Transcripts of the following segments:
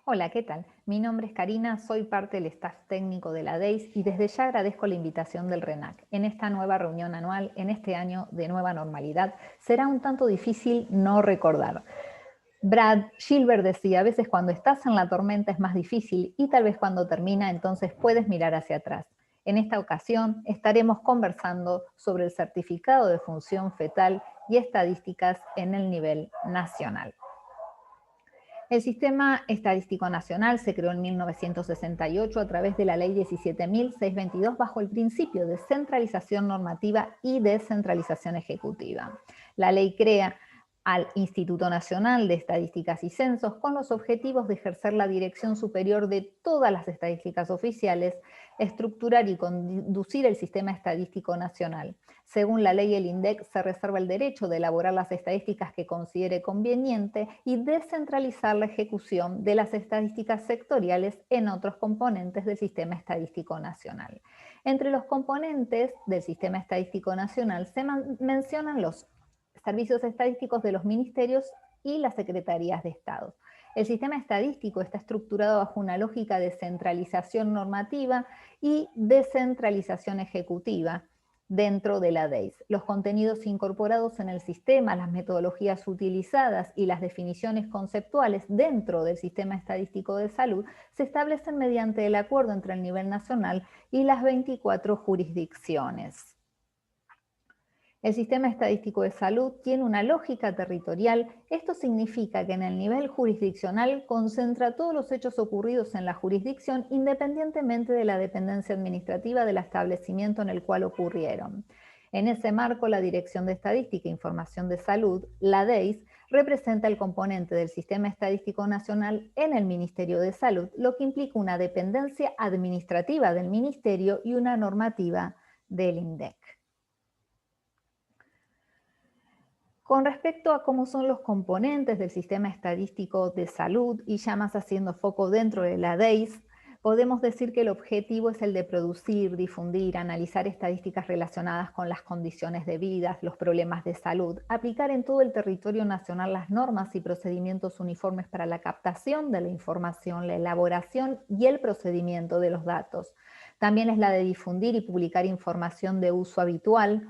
Hola, ¿qué tal? Mi nombre es Karina, soy parte del staff técnico de la DEIS y desde ya agradezco la invitación del RENAC. En esta nueva reunión anual, en este año de nueva normalidad, será un tanto difícil no recordar. Brad Gilbert decía, a veces cuando estás en la tormenta es más difícil y tal vez cuando termina entonces puedes mirar hacia atrás. En esta ocasión estaremos conversando sobre el certificado de función fetal y estadísticas en el nivel nacional. El Sistema Estadístico Nacional se creó en 1968 a través de la Ley 17.622 bajo el principio de centralización normativa y descentralización ejecutiva. La ley crea al Instituto Nacional de Estadísticas y Censos con los objetivos de ejercer la dirección superior de todas las estadísticas oficiales, estructurar y conducir el Sistema Estadístico Nacional. Según la ley, el INDEC se reserva el derecho de elaborar las estadísticas que considere conveniente y descentralizar la ejecución de las estadísticas sectoriales en otros componentes del Sistema Estadístico Nacional. Entre los componentes del Sistema Estadístico Nacional se mencionan los servicios estadísticos de los ministerios y las secretarías de Estado. El sistema estadístico está estructurado bajo una lógica de centralización normativa y descentralización ejecutiva dentro de la DEIS. Los contenidos incorporados en el sistema, las metodologías utilizadas y las definiciones conceptuales dentro del sistema estadístico de salud se establecen mediante el acuerdo entre el nivel nacional y las 24 jurisdicciones. El sistema estadístico de salud tiene una lógica territorial. Esto significa que en el nivel jurisdiccional concentra todos los hechos ocurridos en la jurisdicción independientemente de la dependencia administrativa del establecimiento en el cual ocurrieron. En ese marco, la Dirección de Estadística e Información de Salud, la DEIS, representa el componente del Sistema Estadístico Nacional en el Ministerio de Salud, lo que implica una dependencia administrativa del Ministerio y una normativa del INDEC. Con respecto a cómo son los componentes del sistema estadístico de salud, y ya más haciendo foco dentro de la DEIS, podemos decir que el objetivo es el de producir, difundir, analizar estadísticas relacionadas con las condiciones de vida, los problemas de salud, aplicar en todo el territorio nacional las normas y procedimientos uniformes para la captación de la información, la elaboración y el procedimiento de los datos. También es la de difundir y publicar información de uso habitual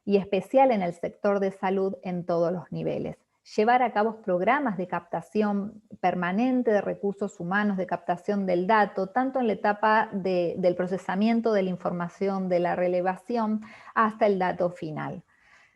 y especial en el sector de salud en todos los niveles. Llevar a cabo programas de captación permanente de recursos humanos, de captación del dato, tanto en la etapa del procesamiento de la información, de la relevación, hasta el dato final.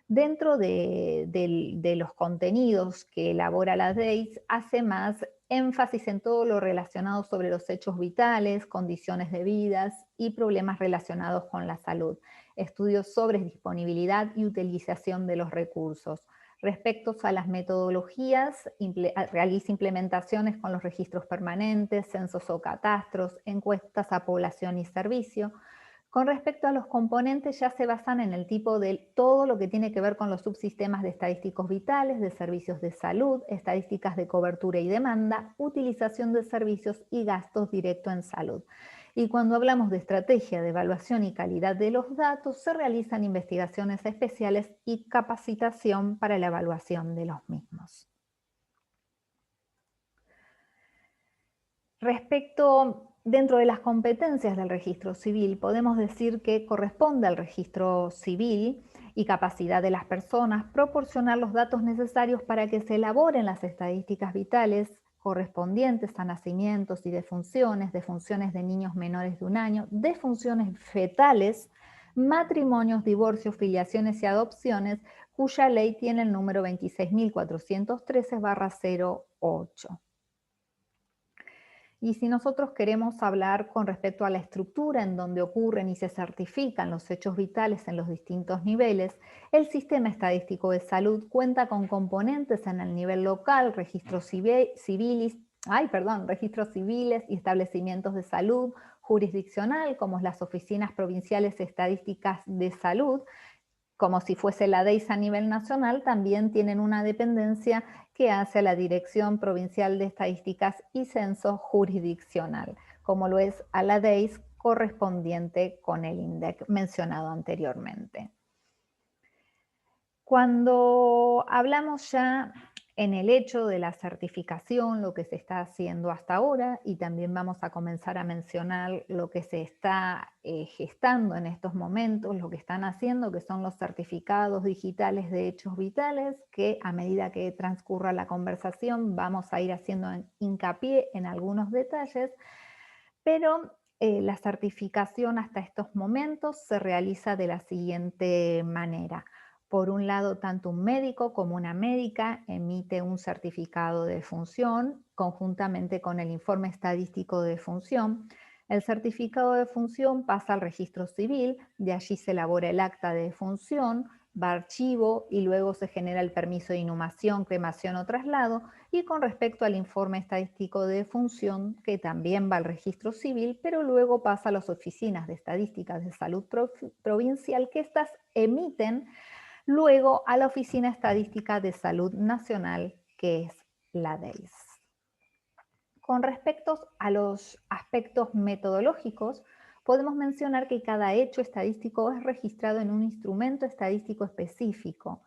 Dentro de los contenidos que elabora la DEIS, hace más énfasis en todo lo relacionado sobre los hechos vitales, condiciones de vida y problemas relacionados con la salud. Estudios sobre disponibilidad y utilización de los recursos. Respecto a las metodologías, realiza implementaciones con los registros permanentes, censos o catastros, encuestas a población y servicio. Con respecto a los componentes, ya se basan en el tipo de todo lo que tiene que ver con los subsistemas de estadísticos vitales, de servicios de salud, estadísticas de cobertura y demanda, utilización de servicios y gastos directos en salud. Y cuando hablamos de estrategia de evaluación y calidad de los datos, se realizan investigaciones especiales y capacitación para la evaluación de los mismos. Dentro de las competencias del registro civil, podemos decir que corresponde al registro civil y capacidad de las personas proporcionar los datos necesarios para que se elaboren las estadísticas vitales correspondientes a nacimientos y defunciones de niños menores de 1 año, defunciones fetales, matrimonios, divorcios, filiaciones y adopciones, cuya ley tiene el número 26.413/08. Y si nosotros queremos hablar con respecto a la estructura en donde ocurren y se certifican los hechos vitales en los distintos niveles, el Sistema Estadístico de Salud cuenta con componentes en el nivel local, registros civiles y establecimientos de salud jurisdiccional, como las oficinas provinciales estadísticas de salud, como si fuese la DEIS a nivel nacional, también tienen una dependencia que hace a la Dirección Provincial de Estadísticas y Censo Jurisdiccional, como lo es a la DEIS correspondiente con el INDEC mencionado anteriormente. Cuando hablamos ya en el hecho de la certificación, lo que se está haciendo hasta ahora, y también vamos a comenzar a mencionar lo que se está gestando en estos momentos, lo que están haciendo, que son los certificados digitales de hechos vitales, que a medida que transcurra la conversación vamos a ir haciendo hincapié en algunos detalles, pero la certificación hasta estos momentos se realiza de la siguiente manera. Por un lado, tanto un médico como una médica emite un certificado de función conjuntamente con el informe estadístico de función. El certificado de función pasa al registro civil, de allí se elabora el acta de función, va a archivo y luego se genera el permiso de inhumación, cremación o traslado. Y con respecto al informe estadístico de función, que también va al registro civil, pero luego pasa a las oficinas de estadísticas de salud provincial, que estas emiten luego a la Oficina Estadística de Salud Nacional, que es la DEIS. Con respecto a los aspectos metodológicos, podemos mencionar que cada hecho estadístico es registrado en un instrumento estadístico específico,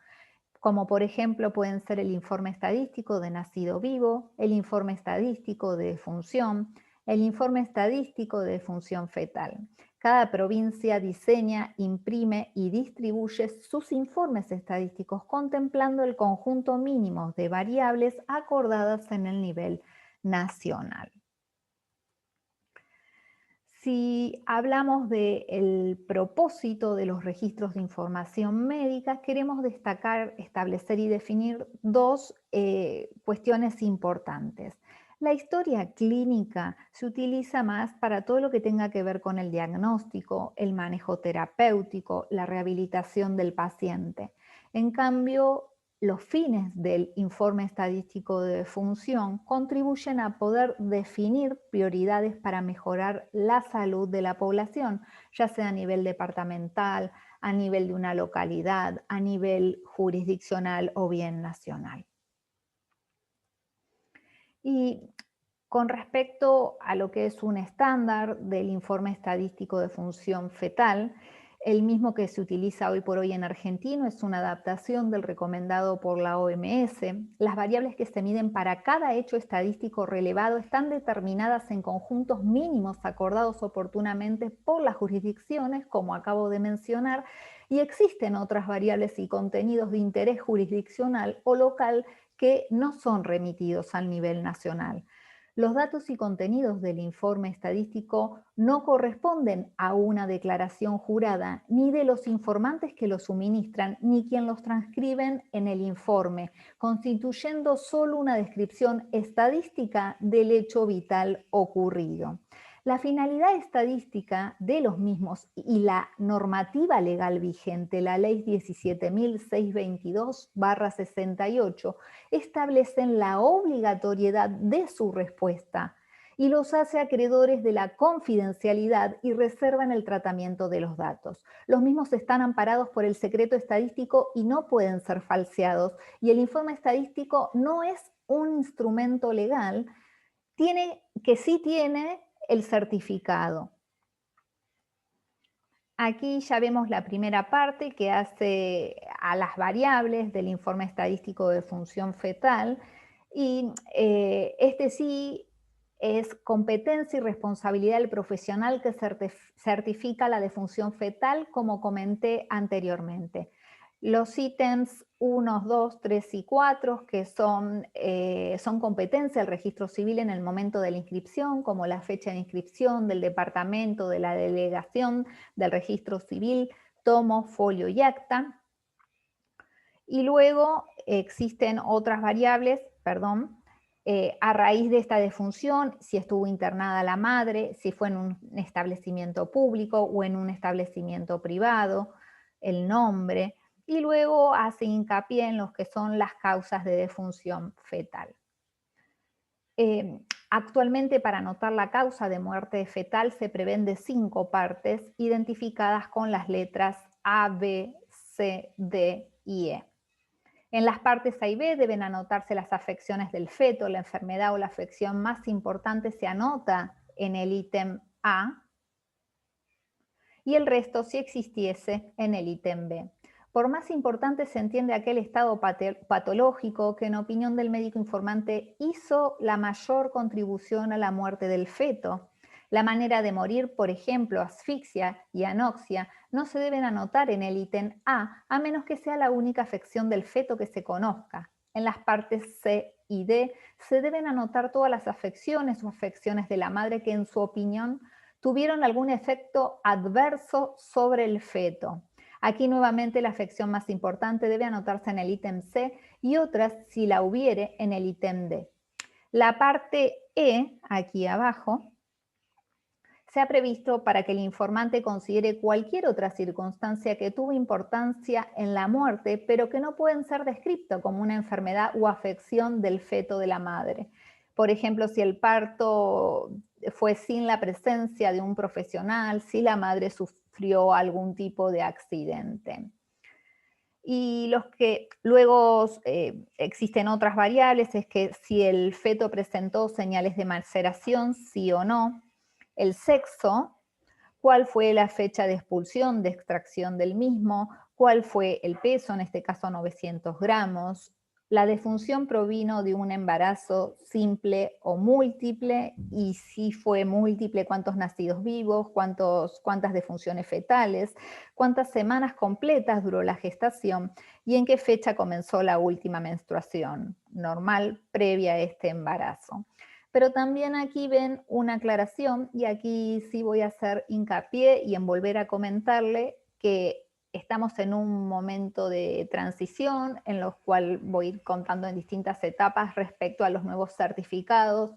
como por ejemplo pueden ser el informe estadístico de nacido vivo, el informe estadístico de defunción, el informe estadístico de defunción fetal. Cada provincia diseña, imprime y distribuye sus informes estadísticos contemplando el conjunto mínimo de variables acordadas en el nivel nacional. Si hablamos del propósito de los registros de información médica, queremos destacar, establecer y definir dos cuestiones importantes. La historia clínica se utiliza más para todo lo que tenga que ver con el diagnóstico, el manejo terapéutico, la rehabilitación del paciente. En cambio, los fines del informe estadístico de función contribuyen a poder definir prioridades para mejorar la salud de la población, ya sea a nivel departamental, a nivel de una localidad, a nivel jurisdiccional o bien nacional. Y con respecto a lo que es un estándar del informe estadístico de función fetal, el mismo que se utiliza hoy por hoy en Argentina es una adaptación del recomendado por la OMS. Las variables que se miden para cada hecho estadístico relevado están determinadas en conjuntos mínimos acordados oportunamente por las jurisdicciones, como acabo de mencionar, y existen otras variables y contenidos de interés jurisdiccional o local que no son remitidos al nivel nacional. Los datos y contenidos del informe estadístico no corresponden a una declaración jurada, ni de los informantes que lo suministran, ni quien los transcriben en el informe, constituyendo solo una descripción estadística del hecho vital ocurrido. La finalidad estadística de los mismos y la normativa legal vigente, la Ley 17.622/68, establecen la obligatoriedad de su respuesta y los hace acreedores de la confidencialidad y reservan el tratamiento de los datos. Los mismos están amparados por el secreto estadístico y no pueden ser falseados, y el informe estadístico no es un instrumento legal, sí tiene el certificado. Aquí ya vemos la primera parte que hace a las variables del informe estadístico de función fetal, y este sí es competencia y responsabilidad del profesional que certifica la defunción fetal, como comenté anteriormente. Los ítems 1, 2, 3 y 4, que son competencia del registro civil en el momento de la inscripción, como la fecha de inscripción del departamento, de la delegación, del registro civil, tomo, folio y acta. Y luego existen otras variables, a raíz de esta defunción, si estuvo internada la madre, si fue en un establecimiento público o en un establecimiento privado, el nombre, y luego hace hincapié en lo que son las causas de defunción fetal. Actualmente, para anotar la causa de muerte fetal se prevén de 5 partes identificadas con las letras A, B, C, D y E. En las partes A y B deben anotarse las afecciones del feto. La enfermedad o la afección más importante se anota en el ítem A y el resto, si existiese, en el ítem B. Por más importante se entiende aquel estado patológico que en opinión del médico informante hizo la mayor contribución a la muerte del feto. La manera de morir, por ejemplo, asfixia y anoxia, no se deben anotar en el ítem a menos que sea la única afección del feto que se conozca. En las partes C y D se deben anotar todas las afecciones o afecciones de la madre que en su opinión tuvieron algún efecto adverso sobre el feto. Aquí nuevamente la afección más importante debe anotarse en el ítem C y otras, si la hubiere, en el ítem D. La parte E, aquí abajo, se ha previsto para que el informante considere cualquier otra circunstancia que tuvo importancia en la muerte, pero que no pueden ser descritas como una enfermedad o afección del feto de la madre. Por ejemplo, si el parto fue sin la presencia de un profesional, si la madre sufrió algún tipo de accidente. Y los que luego existen otras variables, es que si el feto presentó señales de maceración, sí o no, el sexo, cuál fue la fecha de expulsión, de extracción del mismo, cuál fue el peso, en este caso 900 gramos, la defunción provino de un embarazo simple o múltiple, y si fue múltiple, cuántos nacidos vivos, cuántas defunciones fetales, cuántas semanas completas duró la gestación y en qué fecha comenzó la última menstruación normal previa a este embarazo. Pero también aquí ven una aclaración, y aquí sí voy a hacer hincapié y en volver a comentarle que estamos en un momento de transición en los cual voy a ir contando en distintas etapas respecto a los nuevos certificados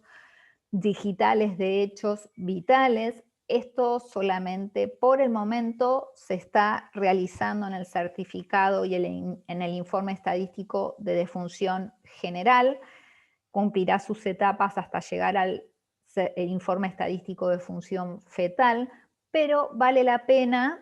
digitales de hechos vitales. Esto solamente por el momento se está realizando en el certificado y en el informe estadístico de defunción general. Cumplirá sus etapas hasta llegar al informe estadístico de función fetal, pero vale la pena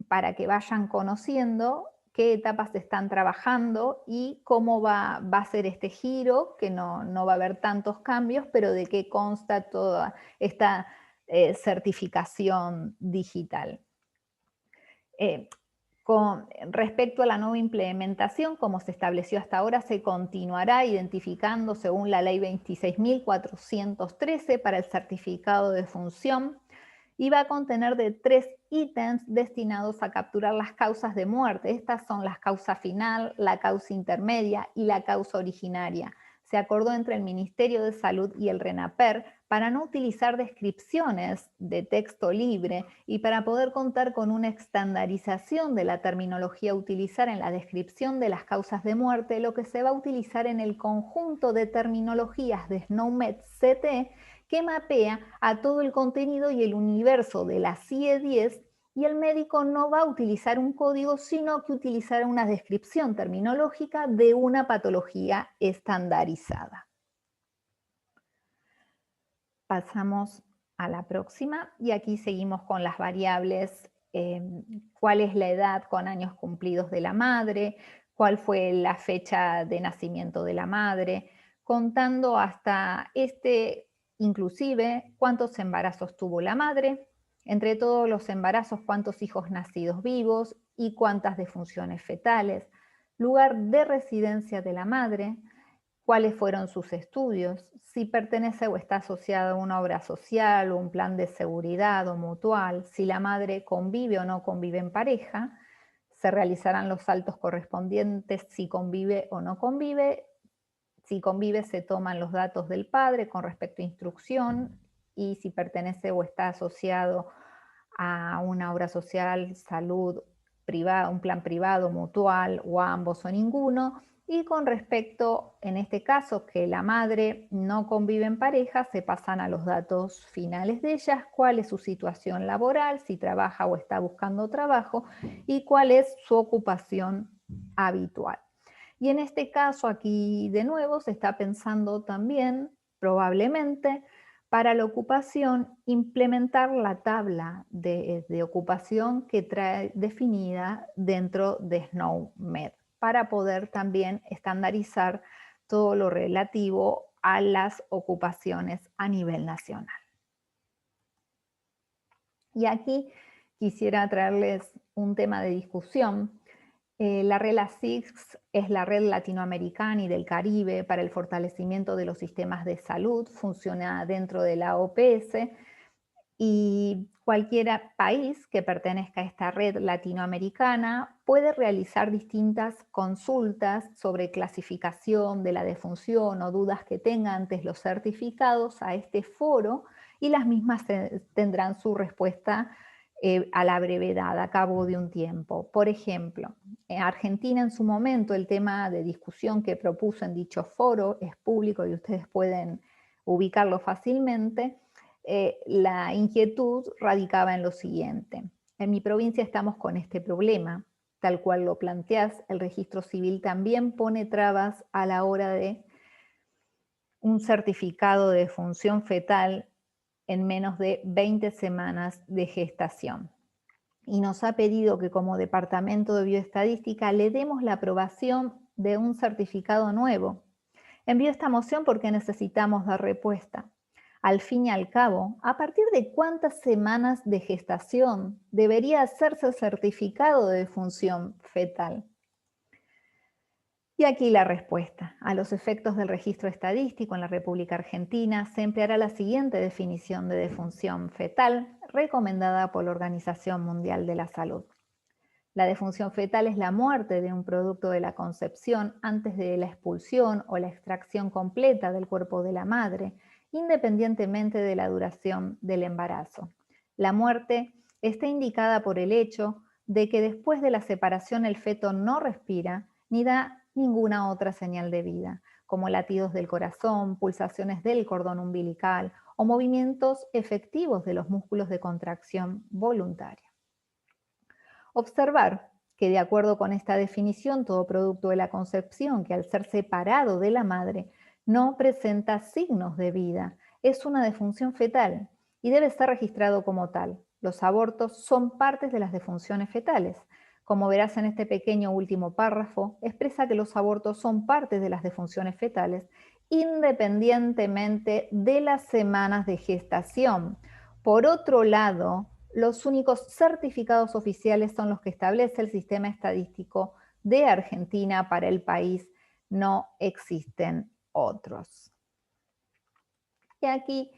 para que vayan conociendo qué etapas están trabajando y cómo va a ser este giro, que no va a haber tantos cambios, pero de qué consta toda esta certificación digital. Con respecto a la nueva implementación, como se estableció hasta ahora, se continuará identificando según la ley 26.413 para el certificado de función, y va a contener de 3 ítems destinados a capturar las causas de muerte. Estas son la causa final, la causa intermedia y la causa originaria. Se acordó entre el Ministerio de Salud y el RENAPER para no utilizar descripciones de texto libre y para poder contar con una estandarización de la terminología a utilizar en la descripción de las causas de muerte, lo que se va a utilizar en el conjunto de terminologías de SNOMED-CT que mapea a todo el contenido y el universo de la CIE 10, y el médico no va a utilizar un código, sino que utilizará una descripción terminológica de una patología estandarizada. Pasamos a la próxima y aquí seguimos con las variables, cuál es la edad con años cumplidos de la madre, cuál fue la fecha de nacimiento de la madre, contando hasta inclusive cuántos embarazos tuvo la madre, entre todos los embarazos cuántos hijos nacidos vivos y cuántas defunciones fetales, lugar de residencia de la madre, cuáles fueron sus estudios, si pertenece o está asociada a una obra social o un plan de seguridad o mutual, si la madre convive o no convive en pareja, se realizarán los saltos correspondientes si convive o no convive. Si convive, se toman los datos del padre con respecto a instrucción, y si pertenece o está asociado a una obra social, salud, privada, un plan privado, mutual, o a ambos o ninguno. Y con respecto, en este caso, que la madre no convive en pareja, se pasan a los datos finales de ellas, cuál es su situación laboral, si trabaja o está buscando trabajo, y cuál es su ocupación habitual. Y en este caso aquí de nuevo se está pensando también, probablemente, para la ocupación, implementar la tabla de ocupación que trae definida dentro de SNOMED, para poder también estandarizar todo lo relativo a las ocupaciones a nivel nacional. Y aquí quisiera traerles un tema de discusión. La red LASIX es la red latinoamericana y del Caribe para el fortalecimiento de los sistemas de salud, funciona dentro de la OPS y cualquier país que pertenezca a esta red latinoamericana puede realizar distintas consultas sobre clasificación de la defunción o dudas que tenga antes los certificados a este foro y las mismas tendrán su respuesta a la brevedad, a cabo de un tiempo. Por ejemplo, en Argentina en su momento el tema de discusión que propuso en dicho foro es público y ustedes pueden ubicarlo fácilmente. La inquietud radicaba en lo siguiente. En mi provincia estamos con este problema, tal cual lo planteás, el registro civil también pone trabas a la hora de un certificado de función fetal en menos de 20 semanas de gestación. Y nos ha pedido que como Departamento de Bioestadística le demos la aprobación de un certificado nuevo. Envío esta moción porque necesitamos dar respuesta. Al fin y al cabo, ¿a partir de cuántas semanas de gestación debería hacerse el certificado de defunción fetal? Y aquí la respuesta. A los efectos del registro estadístico en la República Argentina se empleará la siguiente definición de defunción fetal recomendada por la Organización Mundial de la Salud. La defunción fetal es la muerte de un producto de la concepción antes de la expulsión o la extracción completa del cuerpo de la madre, independientemente de la duración del embarazo. La muerte está indicada por el hecho de que después de la separación el feto no respira ni da ninguna otra señal de vida, como latidos del corazón, pulsaciones del cordón umbilical o movimientos efectivos de los músculos de contracción voluntaria. Observar que de acuerdo con esta definición, todo producto de la concepción que al ser separado de la madre no presenta signos de vida, es una defunción fetal y debe ser registrado como tal. Los abortos son partes de las defunciones fetales. Como verás en este pequeño último párrafo, expresa que los abortos son partes de las defunciones fetales independientemente de las semanas de gestación. Por otro lado, los únicos certificados oficiales son los que establece el sistema estadístico de Argentina para el país, no existen otros. Y aquí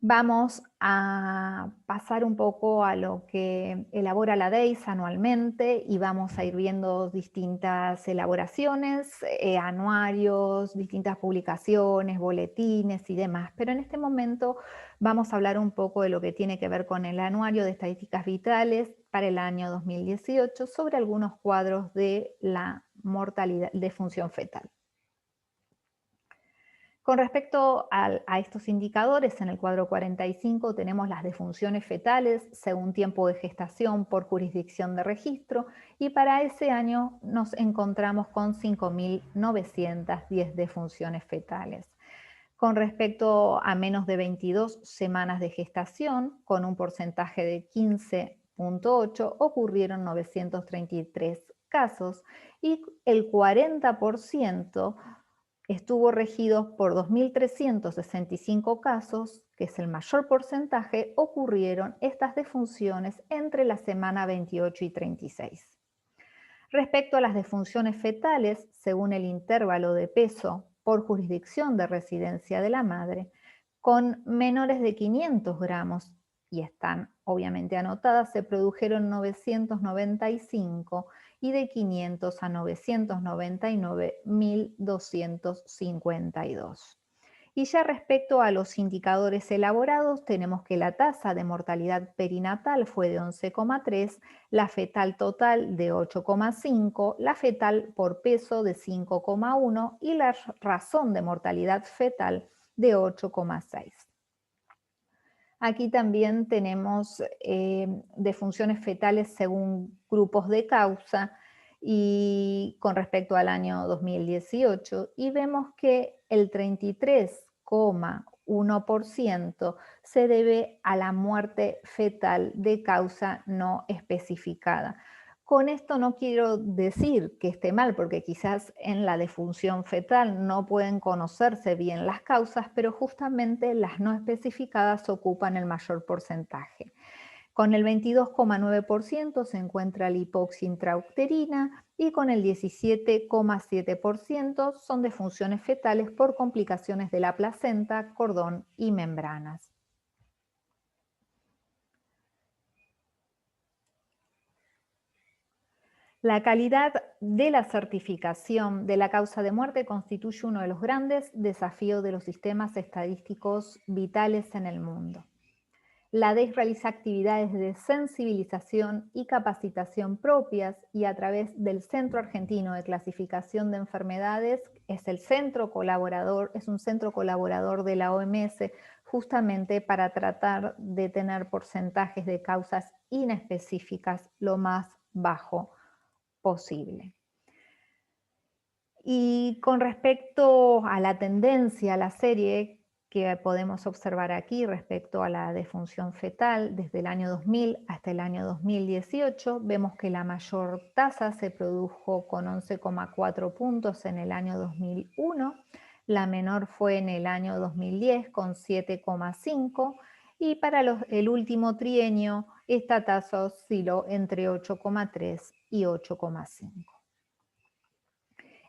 vamos a pasar un poco a lo que elabora la DEIS anualmente y vamos a ir viendo distintas elaboraciones, anuarios, distintas publicaciones, boletines y demás. Pero en este momento vamos a hablar un poco de lo que tiene que ver con el anuario de estadísticas vitales para el año 2018 sobre algunos cuadros de la mortalidad de función fetal. Con respecto a estos indicadores, en el cuadro 45 tenemos las defunciones fetales según tiempo de gestación por jurisdicción de registro y para ese año nos encontramos con 5.910 defunciones fetales. Con respecto a menos de 22 semanas de gestación, con un porcentaje de 15,8, ocurrieron 933 casos y el 40% estuvo regido por 2.365 casos, que es el mayor porcentaje, ocurrieron estas defunciones entre la semana 28 y 36. Respecto a las defunciones fetales, según el intervalo de peso por jurisdicción de residencia de la madre, con menores de 500 gramos, y están obviamente anotadas, se produjeron 995 y de 500 a 999, 1.252. Y ya respecto a los indicadores elaborados, tenemos que la tasa de mortalidad perinatal fue de 11,3, la fetal total de 8,5, la fetal por peso de 5,1 y la razón de mortalidad fetal de 8,6. Aquí también tenemos defunciones fetales según grupos de causa y con respecto al año 2018 y vemos que el 33,1% se debe a la muerte fetal de causa no especificada. Con esto no quiero decir que esté mal, porque quizás en la defunción fetal no pueden conocerse bien las causas, pero justamente las no especificadas ocupan el mayor porcentaje. Con el 22,9% se encuentra la hipoxia intrauterina y con el 17,7% son defunciones fetales por complicaciones de la placenta, cordón y membranas. La calidad de la certificación de la causa de muerte constituye uno de los grandes desafíos de los sistemas estadísticos vitales en el mundo. La DES realiza actividades de sensibilización y capacitación propias y a través del Centro Argentino de Clasificación de Enfermedades, es un centro colaborador de la OMS, justamente para tratar de tener porcentajes de causas inespecíficas lo más bajo posible. Y con respecto a la tendencia, a la serie que podemos observar aquí respecto a la defunción fetal desde el año 2000 hasta el año 2018, vemos que la mayor tasa se produjo con 11,4 puntos en el año 2001, la menor fue en el año 2010 con 7,5 y para el último trienio esta tasa osciló entre 8,3 y 8,5.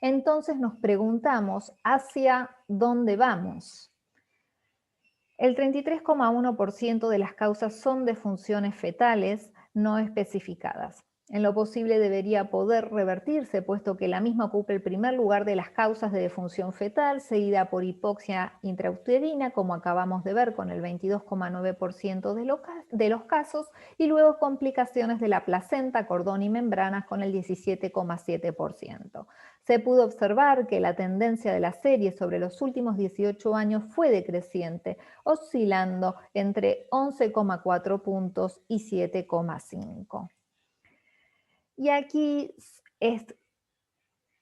Entonces nos preguntamos, ¿hacia dónde vamos? El 33,1% de las causas son defunciones fetales no especificadas. En lo posible debería poder revertirse, puesto que la misma ocupa el primer lugar de las causas de defunción fetal, seguida por hipoxia intrauterina, como acabamos de ver con el 22,9% de los casos, y luego complicaciones de la placenta, cordón y membranas con el 17,7%. Se pudo observar que la tendencia de la serie sobre los últimos 18 años fue decreciente, oscilando entre 11,4 puntos y 7,5. Y aquí,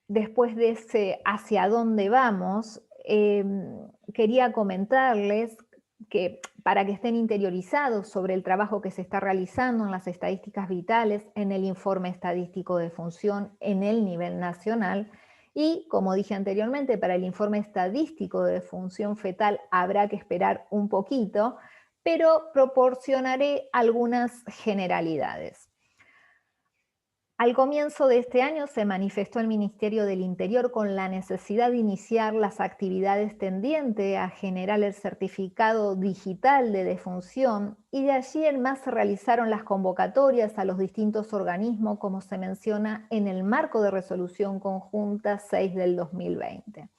después de ese hacia dónde vamos, quería comentarles que para que estén interiorizados sobre el trabajo que se está realizando en las estadísticas vitales, en el informe estadístico de función en el nivel nacional, y como dije anteriormente, para el informe estadístico de función fetal habrá que esperar un poquito, pero proporcionaré algunas generalidades. Al comienzo de este año se manifestó el Ministerio del Interior con la necesidad de iniciar las actividades tendientes a generar el certificado digital de defunción y de allí en más se realizaron las convocatorias a los distintos organismos como se menciona en el marco de resolución conjunta 6 del 2020.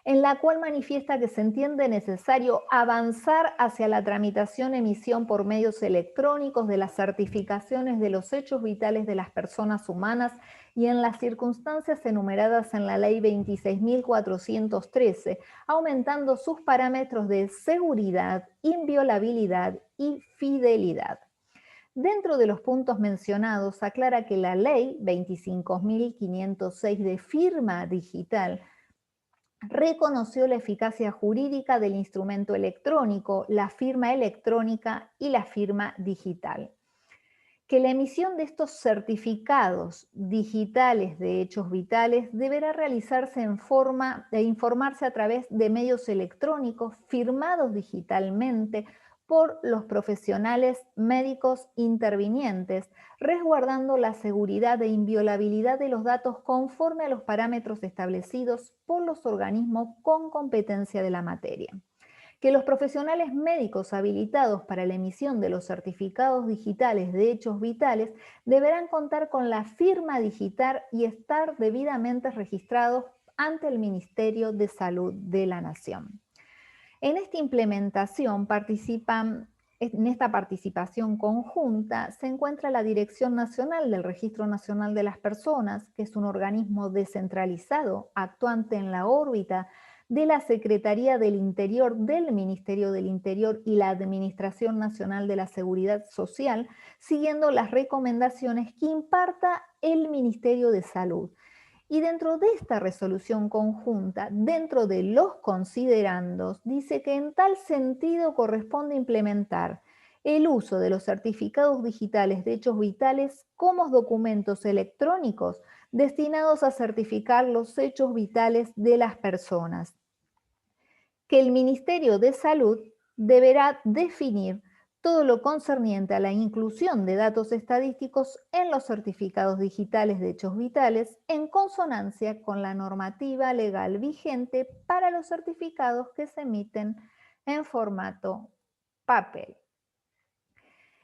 En la cual manifiesta que se entiende necesario avanzar hacia la tramitación emisión por medios electrónicos de las certificaciones de los hechos vitales de las personas humanas y en las circunstancias enumeradas en la Ley 26.413, aumentando sus parámetros de seguridad, inviolabilidad y fidelidad. Dentro de los puntos mencionados, aclara que la Ley 25.506 de firma digital reconoció la eficacia jurídica del instrumento electrónico, la firma electrónica y la firma digital. Que la emisión de estos certificados digitales de hechos vitales deberá realizarse en forma de informarse a través de medios electrónicos firmados digitalmente por los profesionales médicos intervinientes, resguardando la seguridad e inviolabilidad de los datos conforme a los parámetros establecidos por los organismos con competencia de la materia. Que los profesionales médicos habilitados para la emisión de los certificados digitales de hechos vitales deberán contar con la firma digital y estar debidamente registrados ante el Ministerio de Salud de la Nación. En esta implementación en esta participación conjunta se encuentra la Dirección Nacional del Registro Nacional de las Personas, que es un organismo descentralizado actuante en la órbita de la Secretaría del Interior del Ministerio del Interior y la Administración Nacional de la Seguridad Social, siguiendo las recomendaciones que imparta el Ministerio de Salud. Y dentro de esta resolución conjunta, dentro de los considerandos, dice que en tal sentido corresponde implementar el uso de los certificados digitales de hechos vitales como documentos electrónicos destinados a certificar los hechos vitales de las personas. Que el Ministerio de Salud deberá definir todo lo concerniente a la inclusión de datos estadísticos en los certificados digitales de hechos vitales en consonancia con la normativa legal vigente para los certificados que se emiten en formato papel.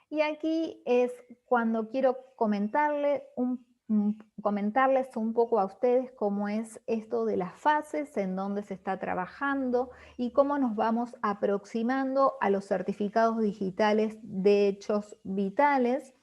Y aquí es cuando quiero comentarles un poco a ustedes cómo es esto de las fases, en dónde se está trabajando y cómo nos vamos aproximando a los certificados digitales de hechos vitales.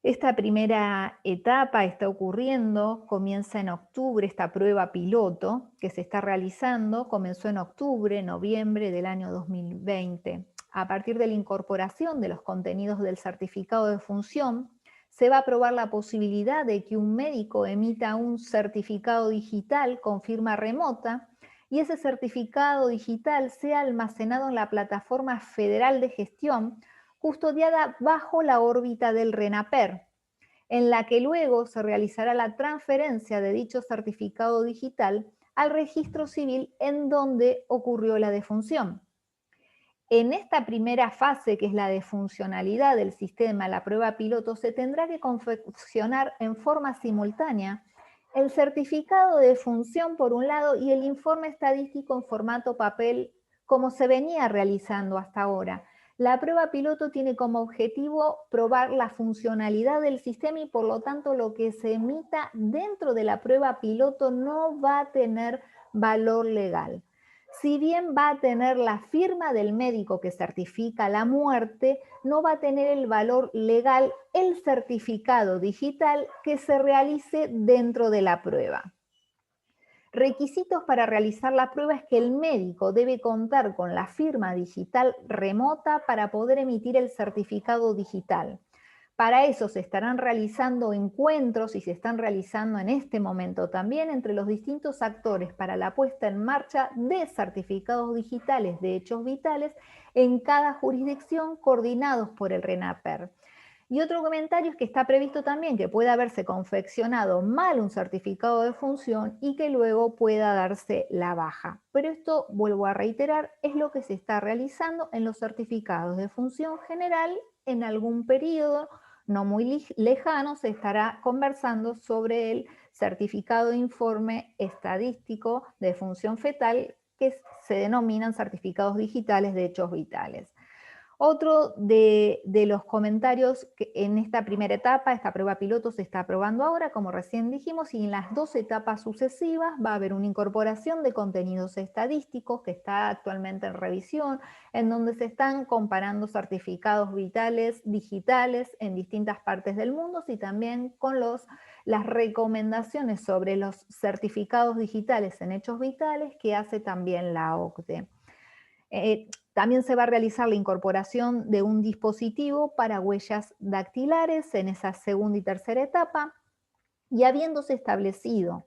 Esta primera etapa está ocurriendo, comienza en octubre, esta prueba piloto que se está realizando, comenzó en octubre, noviembre del año 2020. A partir de la incorporación de los contenidos del certificado de función, se va a probar la posibilidad de que un médico emita un certificado digital con firma remota y ese certificado digital sea almacenado en la plataforma federal de gestión custodiada bajo la órbita del RENAPER, en la que luego se realizará la transferencia de dicho certificado digital al registro civil en donde ocurrió la defunción. En esta primera fase, que es la de funcionalidad del sistema, la prueba piloto, se tendrá que confeccionar en forma simultánea el certificado de función por un lado y el informe estadístico en formato papel como se venía realizando hasta ahora. La prueba piloto tiene como objetivo probar la funcionalidad del sistema y por lo tanto lo que se emita dentro de la prueba piloto no va a tener valor legal. Si bien va a tener la firma del médico que certifica la muerte, no va a tener el valor legal el certificado digital que se realice dentro de la prueba. Requisitos para realizar la prueba es que el médico debe contar con la firma digital remota para poder emitir el certificado digital. Para eso se estarán realizando encuentros y se están realizando en este momento también entre los distintos actores para la puesta en marcha de certificados digitales de hechos vitales en cada jurisdicción coordinados por el RENAPER. Y otro comentario es que está previsto también que pueda haberse confeccionado mal un certificado de función y que luego pueda darse la baja. Pero esto, vuelvo a reiterar, es lo que se está realizando en los certificados de función general. En algún periodo no muy lejano se estará conversando sobre el certificado de informe estadístico de función fetal, que se denominan certificados digitales de hechos vitales. Otro de los comentarios que en esta primera etapa, esta prueba piloto se está aprobando ahora, como recién dijimos, y en las dos etapas sucesivas va a haber una incorporación de contenidos estadísticos que está actualmente en revisión, en donde se están comparando certificados vitales digitales en distintas partes del mundo y también con las recomendaciones sobre los certificados digitales en hechos vitales que hace también la OCDE. También se va a realizar la incorporación de un dispositivo para huellas dactilares en esa segunda y tercera etapa, y habiéndose establecido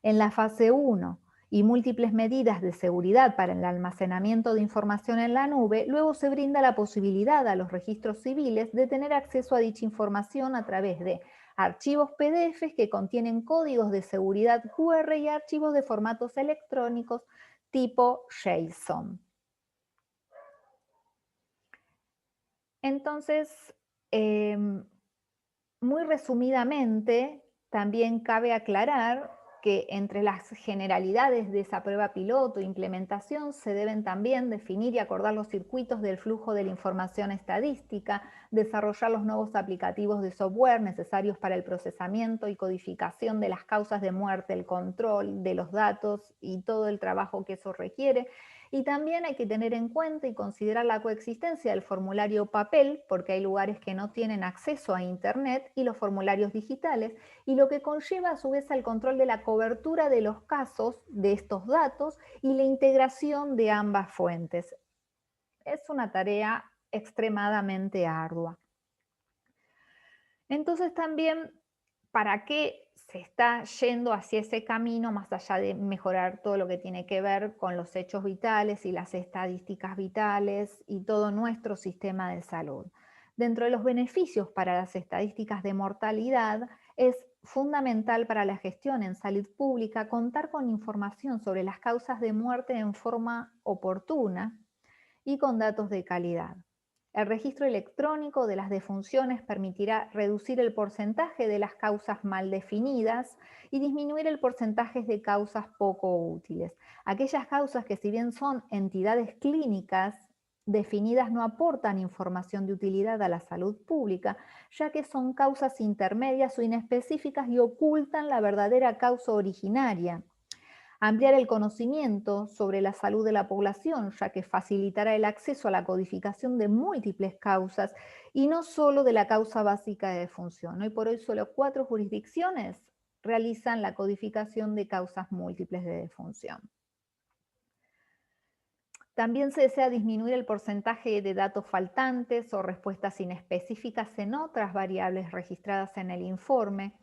en la fase 1 y múltiples medidas de seguridad para el almacenamiento de información en la nube, luego se brinda la posibilidad a los registros civiles de tener acceso a dicha información a través de archivos PDF que contienen códigos de seguridad QR y archivos de formatos electrónicos tipo JSON. Entonces, muy resumidamente, también cabe aclarar que entre las generalidades de esa prueba piloto e implementación se deben también definir y acordar los circuitos del flujo de la información estadística, desarrollar los nuevos aplicativos de software necesarios para el procesamiento y codificación de las causas de muerte, el control de los datos y todo el trabajo que eso requiere. Y también hay que tener en cuenta y considerar la coexistencia del formulario papel, porque hay lugares que no tienen acceso a Internet, y los formularios digitales, y lo que conlleva a su vez al control de la cobertura de los casos de estos datos y la integración de ambas fuentes. Es una tarea extremadamente ardua. Entonces también, ¿para qué se está yendo hacia ese camino, más allá de mejorar todo lo que tiene que ver con los hechos vitales y las estadísticas vitales y todo nuestro sistema de salud? Dentro de los beneficios para las estadísticas de mortalidad, es fundamental para la gestión en salud pública contar con información sobre las causas de muerte en forma oportuna y con datos de calidad. El registro electrónico de las defunciones permitirá reducir el porcentaje de las causas mal definidas y disminuir el porcentaje de causas poco útiles. Aquellas causas que, si bien son entidades clínicas definidas, no aportan información de utilidad a la salud pública, ya que son causas intermedias o inespecíficas y ocultan la verdadera causa originaria. Ampliar el conocimiento sobre la salud de la población, ya que facilitará el acceso a la codificación de múltiples causas y no solo de la causa básica de defunción. Hoy por hoy solo 4 jurisdicciones realizan la codificación de causas múltiples de defunción. También se desea disminuir el porcentaje de datos faltantes o respuestas inespecíficas en otras variables registradas en el informe,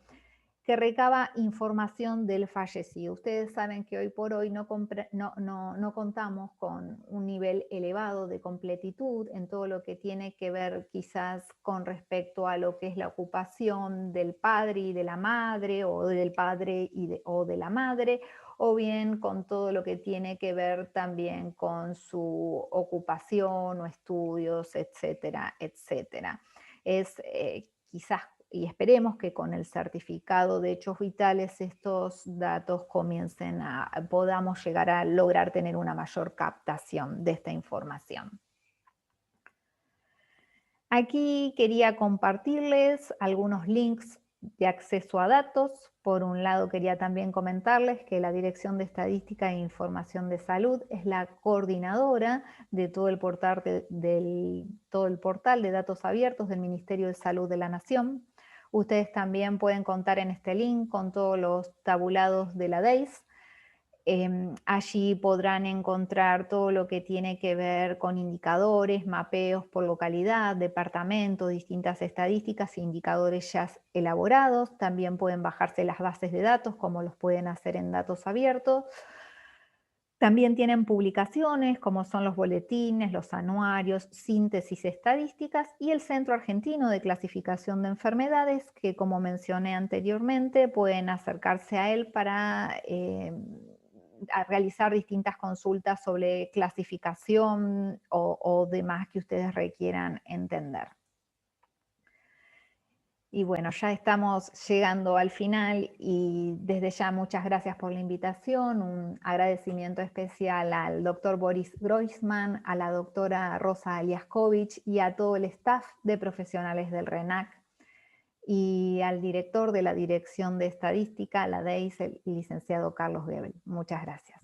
que recaba información del fallecido. Ustedes saben que hoy por hoy no contamos con un nivel elevado de completitud en todo lo que tiene que ver quizás con respecto a lo que es la ocupación del padre y de la madre, o del padre o de la madre, o bien con todo lo que tiene que ver también con su ocupación o estudios, etcétera, etcétera. Es quizás, y esperemos que con el certificado de hechos vitales estos datos podamos llegar a lograr tener una mayor captación de esta información. Aquí quería compartirles algunos links de acceso a datos. Por un lado, quería también comentarles que la Dirección de Estadística e Información de Salud es la coordinadora de todo el portal de datos abiertos del Ministerio de Salud de la Nación. Ustedes también pueden contar en este link con todos los tabulados de la DEIS. Allí podrán encontrar todo lo que tiene que ver con indicadores, mapeos por localidad, departamento, distintas estadísticas e indicadores ya elaborados. También pueden bajarse las bases de datos, como los pueden hacer en datos abiertos. También tienen publicaciones como son los boletines, los anuarios, síntesis estadísticas y el Centro Argentino de Clasificación de Enfermedades, que, como mencioné anteriormente, pueden acercarse a él para a realizar distintas consultas sobre clasificación o demás que ustedes requieran entender. Y bueno, ya estamos llegando al final y desde ya muchas gracias por la invitación, un agradecimiento especial al doctor Boris Groisman, a la doctora Rosa Aliaskovich y a todo el staff de profesionales del RENAC y al director de la Dirección de Estadística, la DEIS, el licenciado Carlos Gebel. Muchas gracias.